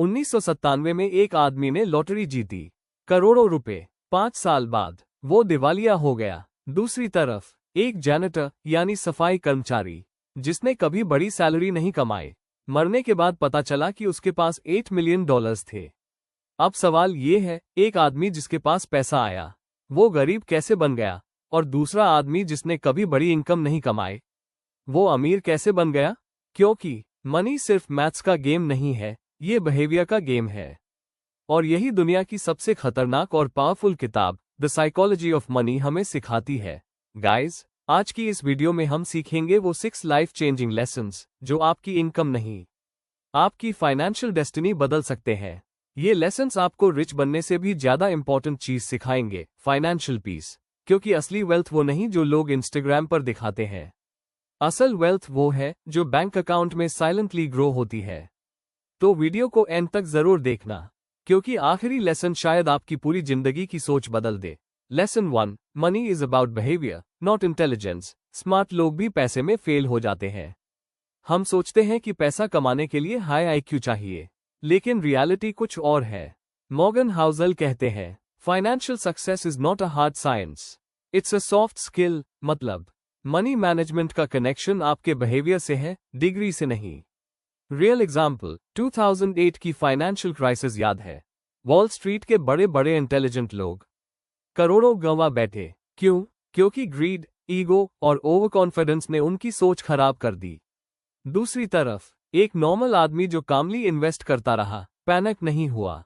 1997 में एक आदमी ने लॉटरी जीती, करोड़ों रुपए। 5 साल बाद वो दिवालिया हो गया। दूसरी तरफ एक जैनिटर यानी सफाई कर्मचारी जिसने कभी बड़ी सैलरी नहीं कमाई, मरने के बाद पता चला कि उसके पास $8 मिलियन थे। अब सवाल ये है, एक आदमी जिसके पास पैसा आया वो गरीब कैसे बन गया, और दूसरा आदमी जिसने कभी बड़ी इनकम नहीं कमाई वो अमीर कैसे बन गया? क्योंकि मनी सिर्फ मैथ्स का गेम नहीं है, ये बिहेवियर का गेम है। और यही दुनिया की सबसे खतरनाक और पावरफुल किताब द साइकोलॉजी ऑफ मनी हमें सिखाती है। गाइज, आज की इस वीडियो में हम सीखेंगे वो 6 लाइफ चेंजिंग लेसन्स जो आपकी इनकम नहीं, आपकी फाइनेंशियल डेस्टिनी बदल सकते हैं। ये लेसन्स आपको रिच बनने से भी ज्यादा इंपॉर्टेंट चीज सिखाएंगे, फाइनेंशियल पीस। क्योंकि असली वेल्थ वो नहीं जो लोग इंस्टाग्राम पर दिखाते हैं। असल वेल्थ वो है जो बैंक अकाउंट में साइलेंटली ग्रो होती है। तो वीडियो को एंड तक जरूर देखना, क्योंकि आखिरी लेसन शायद आपकी पूरी जिंदगी की सोच बदल दे। Lesson 1, money is about behaviour not intelligence. Smart लोग भी पैसे में फेल हो जाते हैं। हम सोचते हैं कि पैसा कमाने के लिए हाई IQ चाहिए, लेकिन रियलिटी कुछ और है। मॉर्गन हाउसल कहते हैं, financial success is not a hard science, it's a soft skill. मतलब मनी मैनेजमेंट का कनेक्शन आपके बिहेवियर से है, डिग्री से नहीं। रियल एग्जाम्पल, 2008 की फाइनेंशियल क्राइसिस याद है। वॉल स्ट्रीट के बड़े बड़े इंटेलिजेंट लोग करोड़ों गंवा बैठे। क्यों? क्योंकि ग्रीड, ईगो और ओवर कॉन्फिडेंस ने उनकी सोच खराब कर दी। दूसरी तरफ एक नॉर्मल आदमी जो कामली इन्वेस्ट करता रहा, पैनिक नहीं हुआ,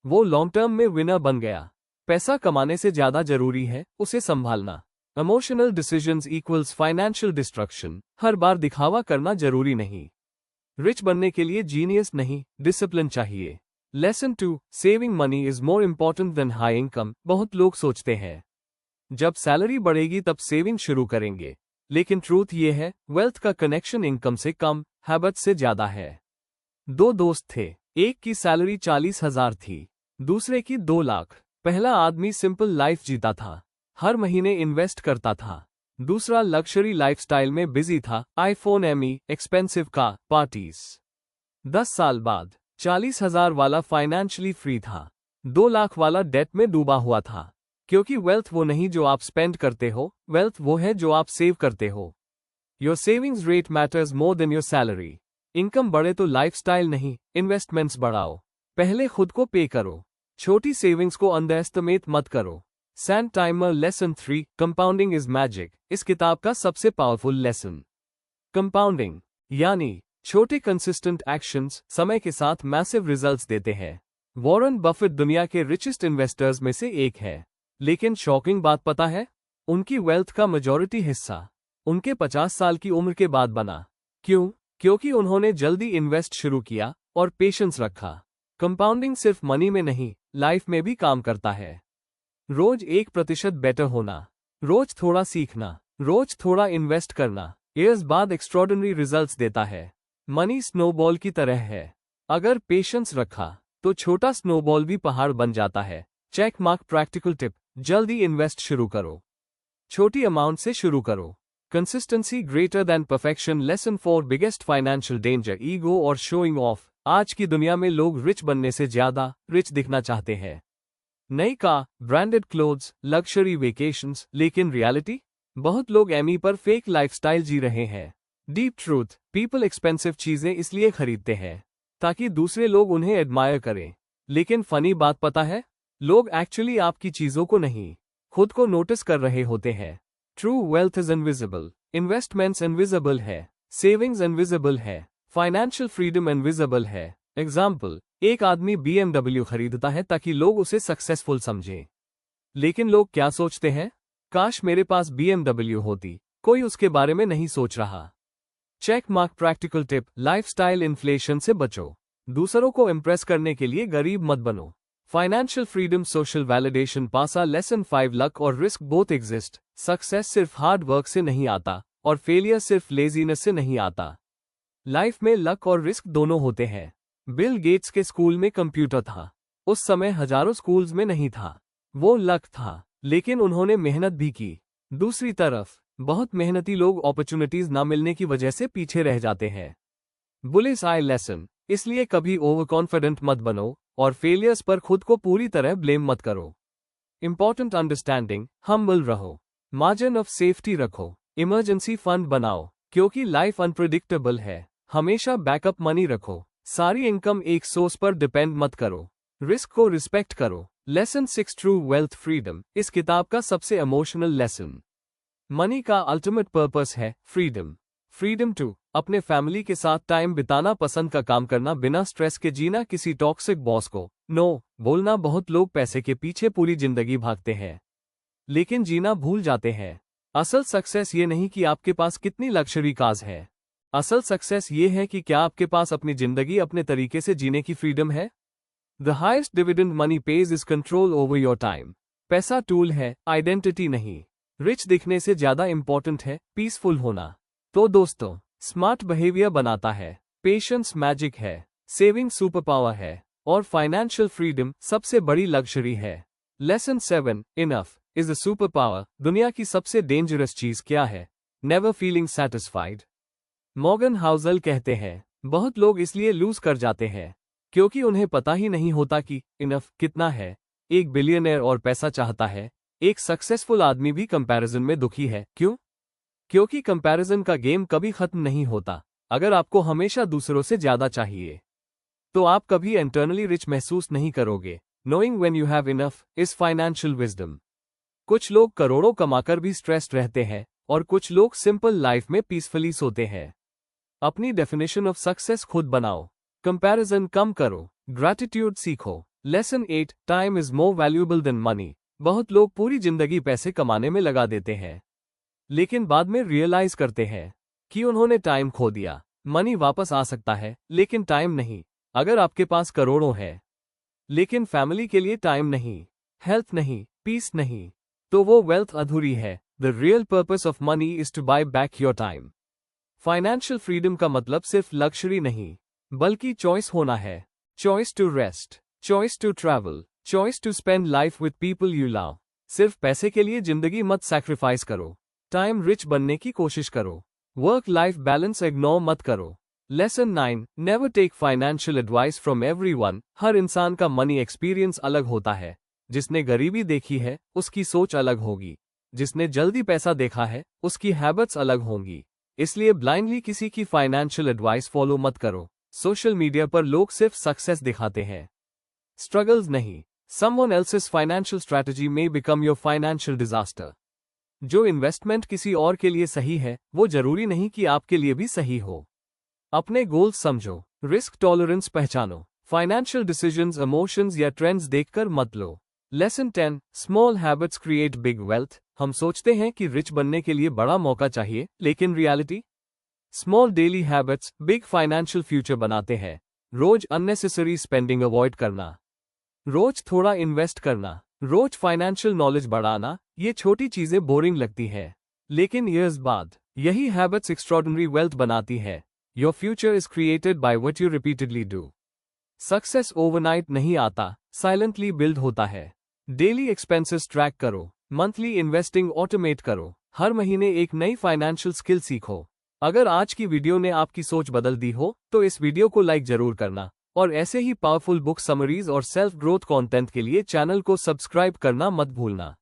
वो लॉन्ग टर्म में विनर बन गया। पैसा कमाने से ज्यादा जरूरी है उसे संभालना। Emotional decisions equals financial destruction. हर बार दिखावा करना जरूरी नहीं। रिच बनने के लिए जीनियस नहीं, डिसिप्लिन चाहिए। Lesson 2, saving money is more important than high income. बहुत लोग सोचते हैं जब सैलरी बढ़ेगी तब सेविंग शुरू करेंगे, लेकिन ट्रूथ ये है, वेल्थ का कनेक्शन इनकम से कम, हैबिट से ज्यादा है। 2 दोस्त थे, एक की सैलरी 40,000 थी, दूसरे की 2 लाख। पहला आदमी सिंपल लाइफ जीता था, हर महीने इन्वेस्ट करता था। दूसरा लग्जरी लाइफस्टाइल में बिजी था, iPhone ME, expensive car, parties. 10 साल बाद 40,000 वाला फाइनेंशियली फ्री था, 2 लाख वाला डेट में डूबा हुआ था। क्योंकि वेल्थ वो नहीं जो आप स्पेंड करते हो, वेल्थ वो है जो आप सेव करते हो। Your savings rate matters more than your salary. Income बढ़े तो लाइफस्टाइल नहीं, इन्वेस्टमेंट्स बढ़ाओ। पहले खुद को पे करो, छोटी सेविंग्स को अंडर एस्टिमेट मत करो। Sand timer lesson 3, compounding is magic. इस किताब का सबसे पावरफुल लेसन कंपाउंडिंग, यानी छोटे कंसिस्टेंट एक्शंस समय के साथ मैसिव रिजल्ट्स देते हैं। वॉरेन बफेट दुनिया के रिचेस्ट इन्वेस्टर्स में से एक है, लेकिन शॉकिंग बात पता है, उनकी वेल्थ का मेजॉरिटी हिस्सा उनके 50 साल की उम्र के बाद बना। क्यों? क्योंकि उन्होंने जल्दी इन्वेस्ट शुरू किया और पेशेंस रखा। कंपाउंडिंग सिर्फ मनी में नहीं, लाइफ में भी काम करता है। रोज 1% बेटर होना, रोज थोड़ा सीखना, रोज थोड़ा इन्वेस्ट करना, ईयर्स बाद एक्स्ट्रॉर्डिनरी रिजल्ट्स देता है। मनी स्नोबॉल की तरह है, अगर पेशेंस रखा तो छोटा स्नोबॉल भी पहाड़ बन जाता है। चेक मार्क प्रैक्टिकल टिप, जल्दी इन्वेस्ट शुरू करो, छोटी अमाउंट से शुरू करो। Consistency greater than perfection. Lesson 4, biggest financial danger, ego और शोइंग ऑफ। आज की दुनिया में लोग रिच बनने से ज्यादा रिच दिखना चाहते हैं। नई car, branded clothes, luxury vacations, लेकिन रियलिटी? बहुत लोग ME पर फेक लाइफस्टाइल जी रहे हैं। डीप ट्रूथ, पीपल एक्सपेंसिव चीजें इसलिए खरीदते हैं ताकि दूसरे लोग उन्हें एडमायर करें। लेकिन फनी बात पता है, लोग एक्चुअली आपकी चीजों को नहीं, खुद को नोटिस कर रहे होते हैं। True wealth is invisible, investments invisible है, सेविंग्स इनविजिबल है, फाइनेंशियल फ्रीडम इनविजिबल है। एग्जाम्पल, एक आदमी BMW खरीदता है ताकि लोग उसे सक्सेसफुल समझें। लेकिन लोग क्या सोचते हैं? काश मेरे पास BMW होती। कोई उसके बारे में नहीं सोच रहा। Check mark practical tip, lifestyle inflation से बचो। दूसरों को इम्प्रेस करने के लिए गरीब मत बनो। फाइनेंशियल फ्रीडम, सोशल वैलिडेशन पासा। लेसन 5, लक और रिस्क बोथ एग्जिस्ट। सक्सेस सिर्फ हार्ड वर्क से नहीं आता और फेलियर सिर्फ लेजीनेस से नहीं आता। लाइफ में लक और रिस्क दोनों होते हैं। बिल गेट्स के स्कूल में कंप्यूटर था, उस समय हजारों स्कूल्स में नहीं था। वो लक था, लेकिन उन्होंने मेहनत भी की। दूसरी तरफ बहुत मेहनती लोग अपॉर्चुनिटीज ना मिलने की वजह से पीछे रह जाते हैं। बुलिस आई लेसन, इसलिए कभी ओवर कॉन्फिडेंट मत बनो और फेलियर्स पर खुद को पूरी तरह ब्लेम मत करो। इंपॉर्टेंट अंडरस्टैंडिंग, हम्बल रहो, मार्जिन ऑफ सेफ्टी रखो, इमरजेंसी फंड बनाओ क्योंकि लाइफ अनप्रिडिक्टेबल है। हमेशा बैकअप मनी रखो, सारी इनकम एक सोर्स पर डिपेंड मत करो, रिस्क को रिस्पेक्ट करो। लेसन 6 ट्रू वेल्थ फ्रीडम इस किताब का सबसे इमोशनल लेसन। मनी का अल्टीमेट पर्पस है फ्रीडम। फ्रीडम टू अपने फैमिली के साथ टाइम बिताना, पसंद का काम करना, बिना स्ट्रेस के जीना, किसी टॉक्सिक बॉस को नो बोलना। बहुत लोग पैसे के पीछे पूरी जिंदगी भागते हैं लेकिन जीना भूल जाते हैं। असल सक्सेस ये नहीं कि आपके पास कितनी लग्जरी कार्स है, असल सक्सेस ये है कि क्या आपके पास अपनी जिंदगी अपने तरीके से जीने की फ्रीडम है। The highest dividend money page is control over your time. पैसा टूल है, आइडेंटिटी नहीं। रिच दिखने से ज्यादा इंपॉर्टेंट है पीसफुल होना। तो दोस्तों, स्मार्ट बिहेवियर बनाता है, पेशेंस मैजिक है, सेविंग सुपर पावर है और फाइनेंशियल फ्रीडम सबसे बड़ी लग्जरी है। Lesson 7 enough is the super power. दुनिया की सबसे डेंजरस चीज क्या है? Never feeling satisfied. Morgan Housel कहते हैं, बहुत लोग इसलिए लूज कर जाते हैं क्योंकि उन्हें पता ही नहीं होता कि इनफ कितना है। एक बिलियनर और पैसा चाहता है, एक सक्सेसफुल आदमी भी कंपैरिजन में दुखी है। क्यों? क्योंकि कंपैरिजन का गेम कभी खत्म नहीं होता। अगर आपको हमेशा दूसरों से ज्यादा चाहिए तो आप कभी इंटरनली रिच महसूस नहीं करोगे। Knowing when you have enough is financial wisdom. कुछ लोग करोड़ों कमाकर भी स्ट्रेस्ड रहते हैं और कुछ लोग सिंपल लाइफ में पीसफुली सोते हैं। अपनी डेफिनेशन ऑफ सक्सेस खुद बनाओ, कंपैरिजन कम करो, ग्रैटिट्यूड सीखो। Lesson 8 time is more valuable then money. बहुत लोग पूरी जिंदगी पैसे कमाने में लगा देते हैं लेकिन बाद में रियलाइज करते हैं कि उन्होंने टाइम खो दिया। मनी वापस आ सकता है लेकिन टाइम नहीं। अगर आपके पास करोड़ों है लेकिन फैमिली के लिए टाइम नहीं, हेल्थ नहीं, पीस नहीं, तो वो वेल्थ अधूरी है। The real purpose of money is to buy back your time. Financial freedom का मतलब सिर्फ लग्जरी नहीं बल्कि चॉइस होना है। Choice to rest, choice to travel, choice to spend life with people you love. सिर्फ पैसे के लिए जिंदगी मत सैक्रिफाइस करो, टाइम रिच बनने की कोशिश करो। वर्क लाइफ बैलेंस इग्नोर मत करो। Lesson 9 never take financial advice from everyone. हर इंसान का मनी एक्सपीरियंस अलग होता है। जिसने गरीबी देखी है उसकी सोच अलग होगी, जिसने जल्दी पैसा देखा है उसकी हैबिट्स अलग होंगी। इसलिए ब्लाइंडली किसी की फाइनेंशियल एडवाइस फॉलो मत करो। सोशल मीडिया पर लोग सिर्फ सक्सेस दिखाते हैं, स्ट्रगल्स नहीं। समवन एल्सेस फाइनेंशियल स्ट्रैटेजी में बिकम योर फाइनेंशियल डिजास्टर। जो इन्वेस्टमेंट किसी और के लिए सही है वो जरूरी नहीं कि आपके लिए भी सही हो। अपने गोल्स समझो, रिस्क टॉलरेंस पहचानो। फाइनेंशियल डिसीजंस इमोशंस या ट्रेंड्स देखकर मत लो। Lesson 10 small habits create big wealth. हम सोचते हैं कि रिच बनने के लिए बड़ा मौका चाहिए लेकिन reality, small daily habits big financial future बनाते हैं। रोज अननेसेसरी स्पेंडिंग अवॉइड करना, रोज थोड़ा इन्वेस्ट करना, रोज फाइनेंशियल नॉलेज बढ़ाना। ये छोटी चीजें बोरिंग लगती है लेकिन ईयर्स बाद यही हैबिट्स एक्स्ट्रॉर्डिनरी वेल्थ बनाती है। Your future is created by what you repeatedly do. Success overnight नहीं आता, साइलेंटली बिल्ड होता है। डेली एक्सपेंसेस ट्रैक करो, मंथली इन्वेस्टिंग ऑटोमेट करो, हर महीने एक नई फाइनेंशियल स्किल सीखो। अगर आज की वीडियो ने आपकी सोच बदल दी हो तो इस वीडियो को लाइक जरूर करना और ऐसे ही पावरफुल बुक समरीज और सेल्फ ग्रोथ कंटेंट के लिए चैनल को सब्सक्राइब करना मत भूलना।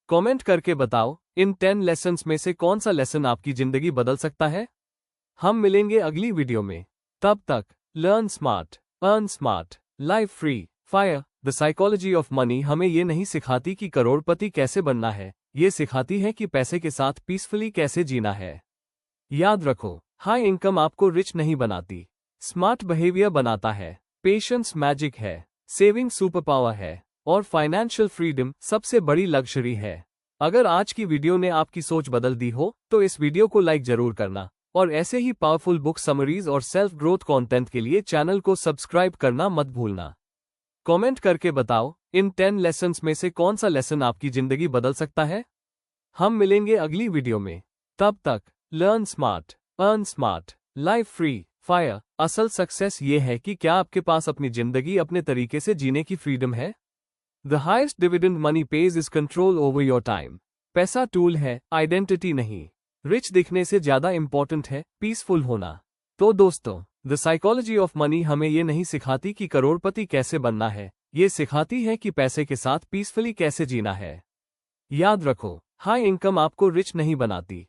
कमेंट करके बताओ इन 10 लेसन्स में से कौन सा लेसन आपकी जिंदगी बदल सकता है। हम मिलेंगे अगली वीडियो में। तब तक learn smart, earn smart, life free, fire. The psychology of money हमें ये नहीं सिखाती कि करोड़पति कैसे बनना है, ये सिखाती है कि पैसे के साथ पीसफुली कैसे जीना है। याद रखो, हाई इनकम आपको रिच नहीं बनाती, स्मार्ट बिहेवियर बनाता है, पेशेंस मैजिक है, सेविंग सुपर पावर है और फाइनेंशियल फ्रीडम सबसे बड़ी लग्जरी है। अगर आज की वीडियो ने आपकी सोच बदल दी हो तो इस वीडियो को लाइक जरूर करना और ऐसे ही पावरफुल बुक समरीज और सेल्फ ग्रोथ कंटेंट के लिए चैनल को सब्सक्राइब करना मत भूलना। कमेंट करके बताओ इन 10 लेसन्स में से कौन सा लेसन आपकी जिंदगी बदल सकता है। हम मिलेंगे अगली वीडियो में। तब तक learn smart, earn smart, life free, fire. असल सक्सेस ये है कि क्या आपके पास अपनी जिंदगी अपने तरीके से जीने की फ्रीडम है। The highest dividend money page is control over your time. पैसा टूल है, आइडेंटिटी नहीं। रिच दिखने से ज्यादा इंपॉर्टेंट है पीसफुल होना। तो दोस्तों, द साइकोलॉजी ऑफ मनी हमें ये नहीं सिखाती कि करोड़पति कैसे बनना है, ये सिखाती है कि पैसे के साथ पीसफुली कैसे जीना है। याद रखो, हाई इनकम आपको रिच नहीं बनाती,